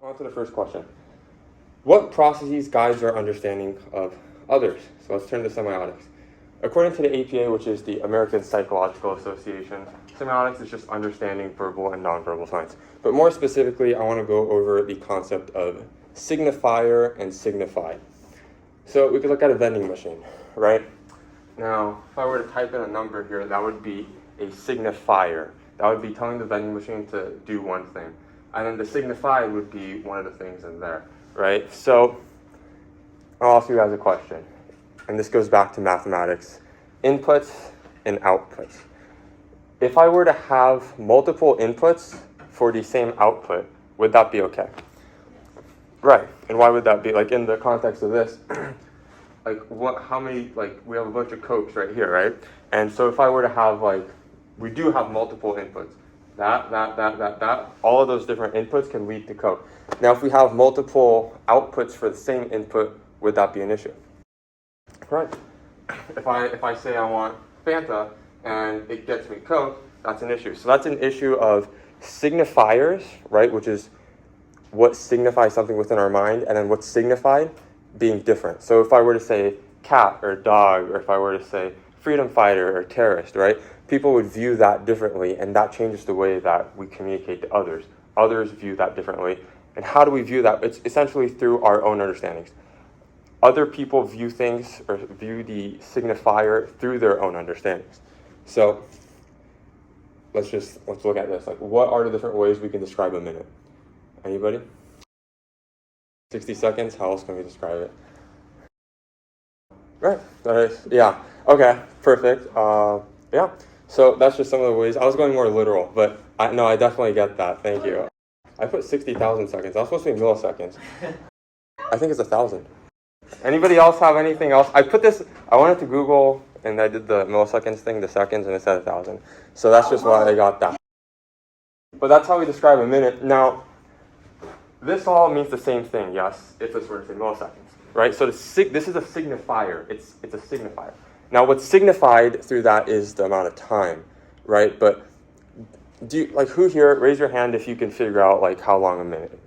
On to the first question. What processes guides our understanding of others? So let's turn to semiotics. According to the APA, which is the American Psychological Association, semiotics is just understanding verbal and nonverbal signs. But more specifically, I want to go over the concept of signifier and signified. So we could look at a vending machine, right? Now, if I were to type in a number here, that would be a signifier. That would be telling the vending machine to do one thing. And then the signified would be one of the things in there, right? So I'll ask you guys a question. And this goes back to mathematics. Inputs and outputs. If I were to have multiple inputs for the same output, would that be okay? Right. And why would that be? Like in the context of this, like how many, like we have a bunch of Cokes right here, right? And so if I were to have we do have multiple inputs. That, all of those different inputs can lead to Coke. Now if we have multiple outputs for the same input, would that be an issue? Right. If I say I want Fanta and it gets me Coke, that's an issue. So that's an issue of signifiers, right, which is what signifies something within our mind, and then what's signified being different. So if I were to say cat or dog, or if I were to say freedom fighter or terrorist, right, people would view that differently, and that changes the way that we communicate to others. Others view that differently. And how do we view that? It's essentially through our own understandings. Other people view things or view the signifier through their own understandings. So let's look at this. Like, what are the different ways we can describe a minute? Anybody? 60 seconds, how else can we describe it? Right, yeah, okay, perfect. Yeah, so that's just some of the ways. I was going more literal, but I definitely get that, thank you. I put 60,000 seconds, that was supposed to be milliseconds. I think it's 1,000. Anybody else have anything else? I wanted to Google, and I did the milliseconds thing, the seconds, and it said 1,000. So that's just why I got that. But that's how we describe a minute. Now, this all means the same thing, yes, if this were to say milliseconds, right? So this is a signifier. It's a signifier. Now, what's signified through that is the amount of time, right? But who here, raise your hand if you can figure out how long a minute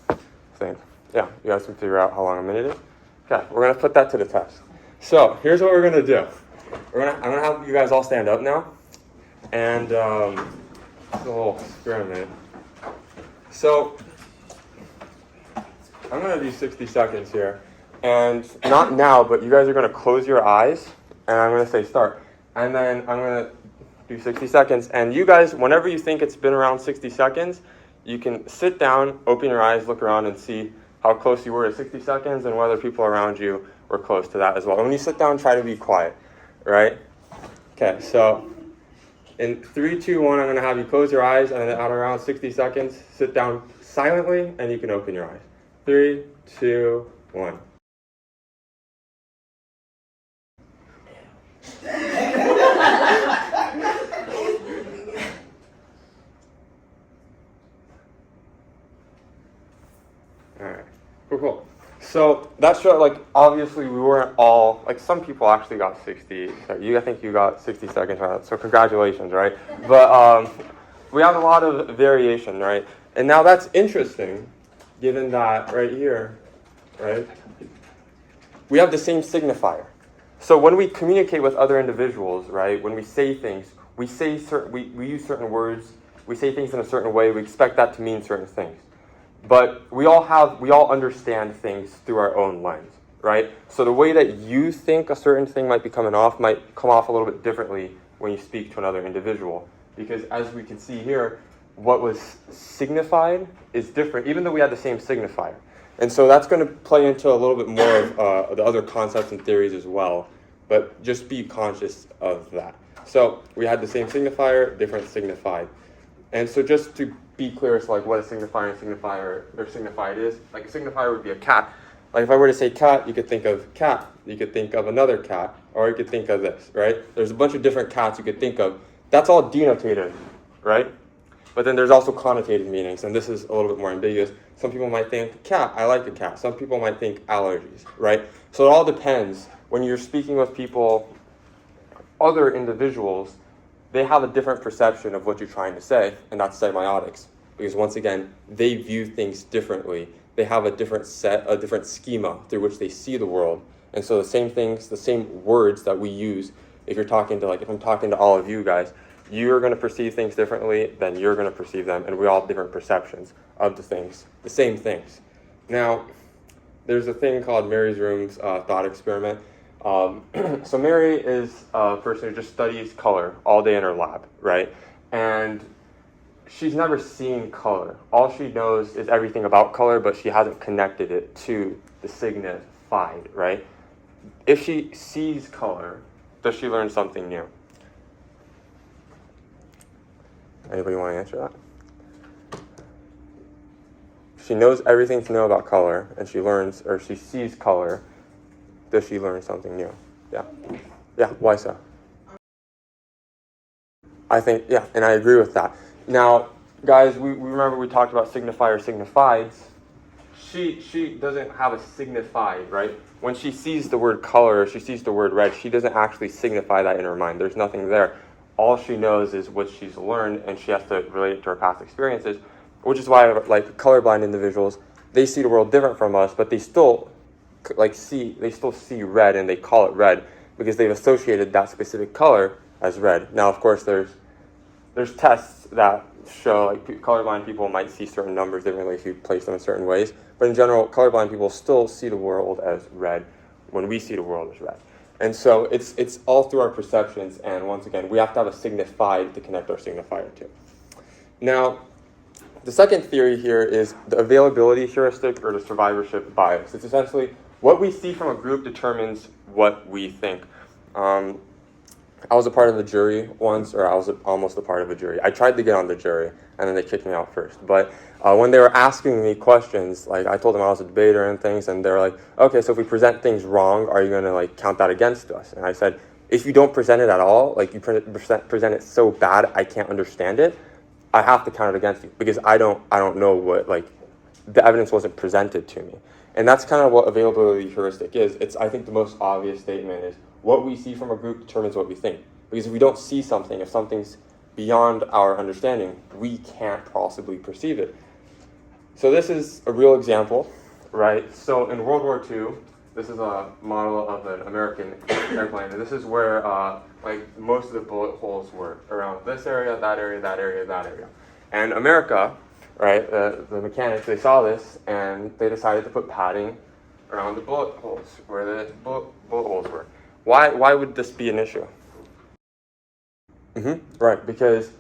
is. Yeah, you guys can figure out how long a minute is? Okay, we're going to put that to the test. So here's what we're going to do. I'm going to have you guys all stand up now. And it's a little experiment. So I'm going to do 60 seconds here. And not now, but you guys are going to close your eyes. And I'm going to say start. And then I'm going to do 60 seconds. And you guys, whenever you think it's been around 60 seconds, you can sit down, open your eyes, look around, and see how close you were to 60 seconds and whether people around you were close to that as well. And when you sit down, try to be quiet, right? Okay, so in 3, 2, 1, I'm going to have you close your eyes, and then at around 60 seconds, sit down silently, and you can open your eyes. 3, 2, 1. Cool. So that showed, obviously we weren't all, some people actually got 60. I think you got 60 seconds, right? So congratulations, right? But we have a lot of variation, right? And now that's interesting, given that right here, right, we have the same signifier. So when we communicate with other individuals, right, when we say things, we use certain words, we say things in a certain way, we expect that to mean certain things. But we all understand things through our own lens, right? So the way that you think a certain thing might come off a little bit differently when you speak to another individual. Because as we can see here, what was signified is different, even though we had the same signifier. And so that's going to play into a little bit more of the other concepts and theories as well. But just be conscious of that. So we had the same signifier, different signified. And so just to be clear as to what a signifier and signified is, a signifier would be a cat. If I were to say cat, you could think of cat. You could think of another cat, or you could think of this, right? There's a bunch of different cats you could think of. That's all denotative, right? But then there's also connotative meanings, and this is a little bit more ambiguous. Some people might think cat, I like a cat. Some people might think allergies, right? So it all depends. When you're speaking with people, other individuals, they have a different perception of what you're trying to say, and that's semiotics. because once again, they view things differently. They have a different schema through which they see the world. And so the same things, the same words that we use, if I'm talking to all of you guys, you're going to perceive things differently than you're going to perceive them, and we all have different perceptions of the same things. Now, there's a thing called Mary's Room's thought experiment. So Mary is a person who just studies color all day in her lab, right? And she's never seen color. All she knows is everything about color, but she hasn't connected it to the signified, right? If she sees color, does she learn something new? Anybody want to answer that? She knows everything to know about color, and she sees color. Does she learn something new? Yeah. Yeah, why so? I think, yeah, and I agree with that. Now, guys, we remember we talked about signifier, signifieds. She doesn't have a signified, right? When she sees the word color, she sees the word red, she doesn't actually signify that in her mind. There's nothing there. All she knows is what she's learned, and she has to relate it to her past experiences, which is why, like, colorblind individuals, they see the world different from us, but they still see red, and they call it red because they've associated that specific color as red. Now, of course, there's tests that show, like, colorblind people might see certain numbers differently if you place them in certain ways, but in general, colorblind people still see the world as red when we see the world as red. And so it's all through our perceptions, and once again, we have to have a signified to connect our signifier to. Now, the second theory here is the availability heuristic, or the survivorship bias. It's essentially what we see from a group determines what we think. I was a part of a jury once, or I was almost a part of a jury. I tried to get on the jury, and then they kicked me out first. But when they were asking me questions, like, I told them I was a debater and things, and they're like, okay, so if we present things wrong, are you going to, like, count that against us? And I said, if you don't present it at all, like, you present it so bad I can't understand it, I have to count it against you, because I don't know what, like, the evidence wasn't presented to me. And that's kind of what availability heuristic is. It's, I think, the most obvious statement is what we see from a group determines what we think. Because if we don't see something, if something's beyond our understanding, we can't possibly perceive it. So this is a real example, right? So in World War II, this is a model of an American airplane, and this is where like most of the bullet holes were around this area, that area, that area, that area. And America, right, the mechanics, they saw this, and they decided to put padding around the bullet holes, where the bullet holes were. Why would this be an issue? Right, because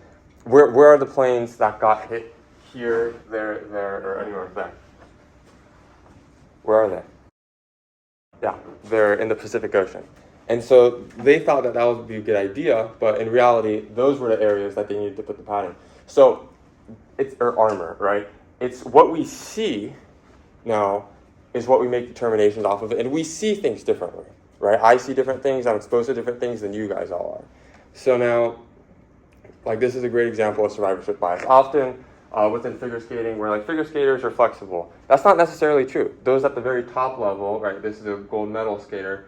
where are the planes that got hit here, there, or anywhere there? Where are they? Yeah, they're in the Pacific Ocean. And so they thought that would be a good idea, but in reality, those were the areas that they needed to put the padding. So it's our armor, right? It's what we see now is what we make determinations off of it, and we see things differently, right? I see different things, I'm exposed to different things than you guys all are. So now, like, this is a great example of survivorship bias. Often within figure skating, where like figure skaters are flexible. That's not necessarily true. Those at the very top level, right, this is a gold medal skater,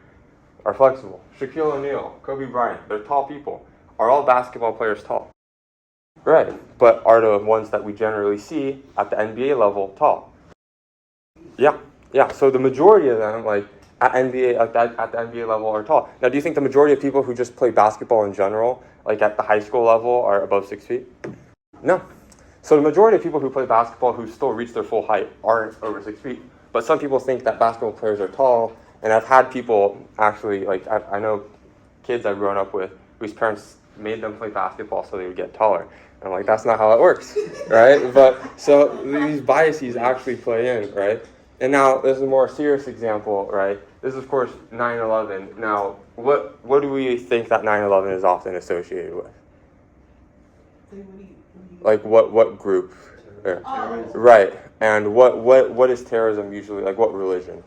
are flexible. Shaquille O'Neal, Kobe Bryant, they're tall people. Are all basketball players tall? Right, but are the ones that we generally see at the NBA level tall? Yeah, so the majority of them, like, at the NBA level are tall. Now, do you think the majority of people who just play basketball in general, like at the high school level, are above 6 feet? No. So the majority of people who play basketball who still reach their full height aren't over 6 feet. But some people think that basketball players are tall, and I've had people actually, like, I know kids I've grown up with whose parents made them play basketball so they would get taller. And I'm like, that's not how it works, right? But so these biases actually play in, right? And now this is a more serious example, right? This is, of course, 9/11. Now, what do we think that 9/11 is often associated with? Like what group? Right. And what is terrorism usually? Like what religion?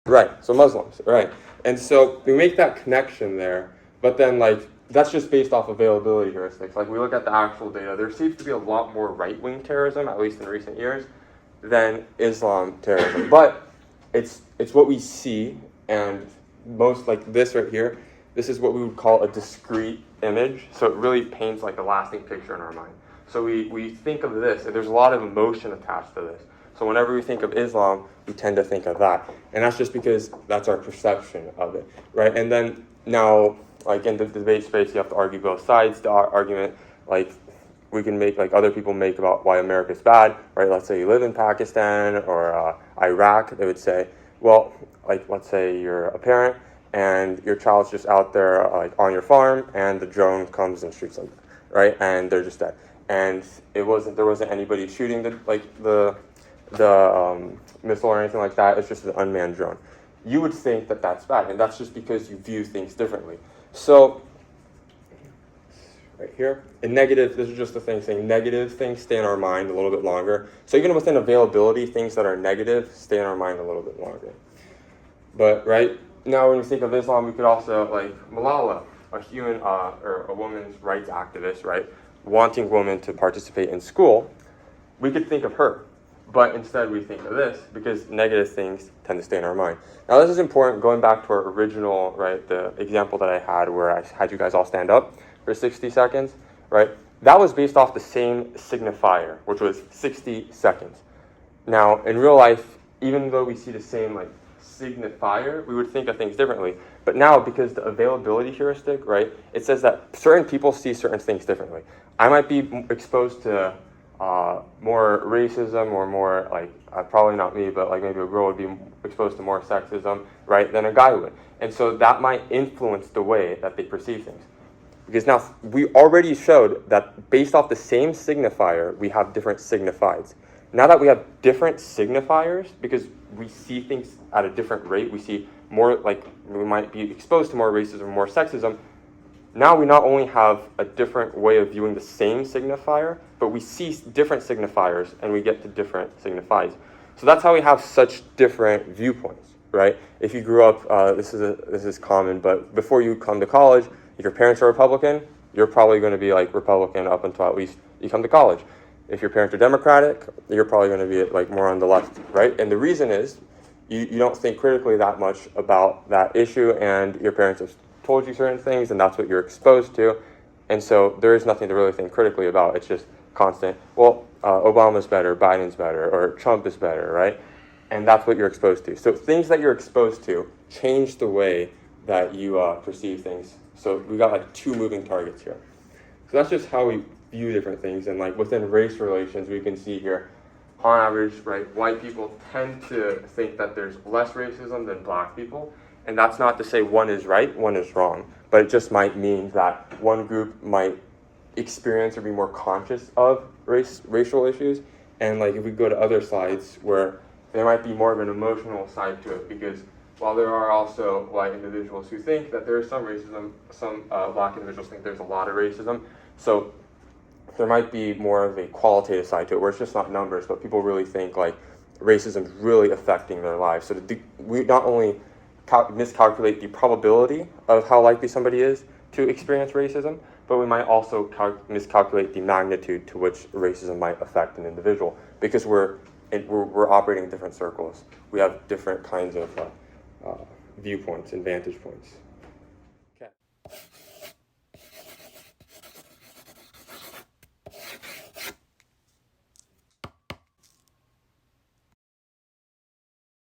Right. So Muslims. Right. And so we make that connection there, but then like that's just based off availability heuristics. Like we look at the actual data, there seems to be a lot more right-wing terrorism, at least in recent years, than Islam terrorism. But it's what we see, and most, like this right here, this is what we would call a discrete image. So it really paints like a lasting picture in our mind. So we think of this, and there's a lot of emotion attached to this. So whenever we think of Islam, we tend to think of that. And that's just because that's our perception of it, right? And then now, like in the debate space, you have to argue both sides. The argument, like, we can make, like other people make about why America's bad, right? Let's say you live in Pakistan or Iraq, they would say, well, like, let's say you're a parent and your child's just out there, like, on your farm, and the drone comes and shoots them, right? And they're just dead. And there wasn't anybody shooting the missile or anything like that. It's just an unmanned drone. You would think that that's bad, and that's just because you view things differently. So, right here, in negative, this is just the thing saying negative things stay in our mind a little bit longer. So even within availability, things that are negative stay in our mind a little bit longer. But right now, when you think of Islam, we could also, like Malala, a women's rights activist, right, wanting women to participate in school, we could think of her. But instead we think of this because negative things tend to stay in our mind. Now this is important, going back to our original, right, the example that I had where I had you guys all stand up for 60 seconds, right? That was based off the same signifier, which was 60 seconds. Now in real life, even though we see the same like signifier, we would think of things differently. But now, because the availability heuristic, right, it says that certain people see certain things differently. I might be exposed to more racism or more, like, probably not me, but like maybe a girl would be exposed to more sexism, right, than a guy would. And so that might influence the way that they perceive things. Because now we already showed that based off the same signifier, we have different signifieds. Now that we have different signifiers, because we see things at a different rate, we see more, like, we might be exposed to more racism, more sexism. Now we not only have a different way of viewing the same signifier, but we see different signifiers and we get to different signifieds. So that's how we have such different viewpoints, right? If you grew up, this is common, but before you come to college, if your parents are Republican, you're probably going to be like Republican up until at least you come to college. If your parents are Democratic, you're probably going to be like more on the left, right? And the reason is you don't think critically that much about that issue, and your parents have told you certain things, and that's what you're exposed to. And so there is nothing to really think critically about. It's just constant, well, Obama's better, Biden's better, or Trump is better, right? And that's what you're exposed to. So things that you're exposed to change the way that you perceive things. So we got like two moving targets here. So that's just how we view different things. And like within race relations, we can see here, on average, right, white people tend to think that there's less racism than black people. And that's not to say one is right, one is wrong, but it just might mean that one group might experience or be more conscious of racial issues. And like if we go to other sides where there might be more of an emotional side to it, because while there are also white individuals who think that there is some racism, some black individuals think there's a lot of racism. So there might be more of a qualitative side to it where it's just not numbers, but people really think like racism is really affecting their lives. So we not only miscalculate the probability of how likely somebody is to experience racism, but we might also miscalculate the magnitude to which racism might affect an individual, because we're operating in different circles. We have different kinds of viewpoints and vantage points.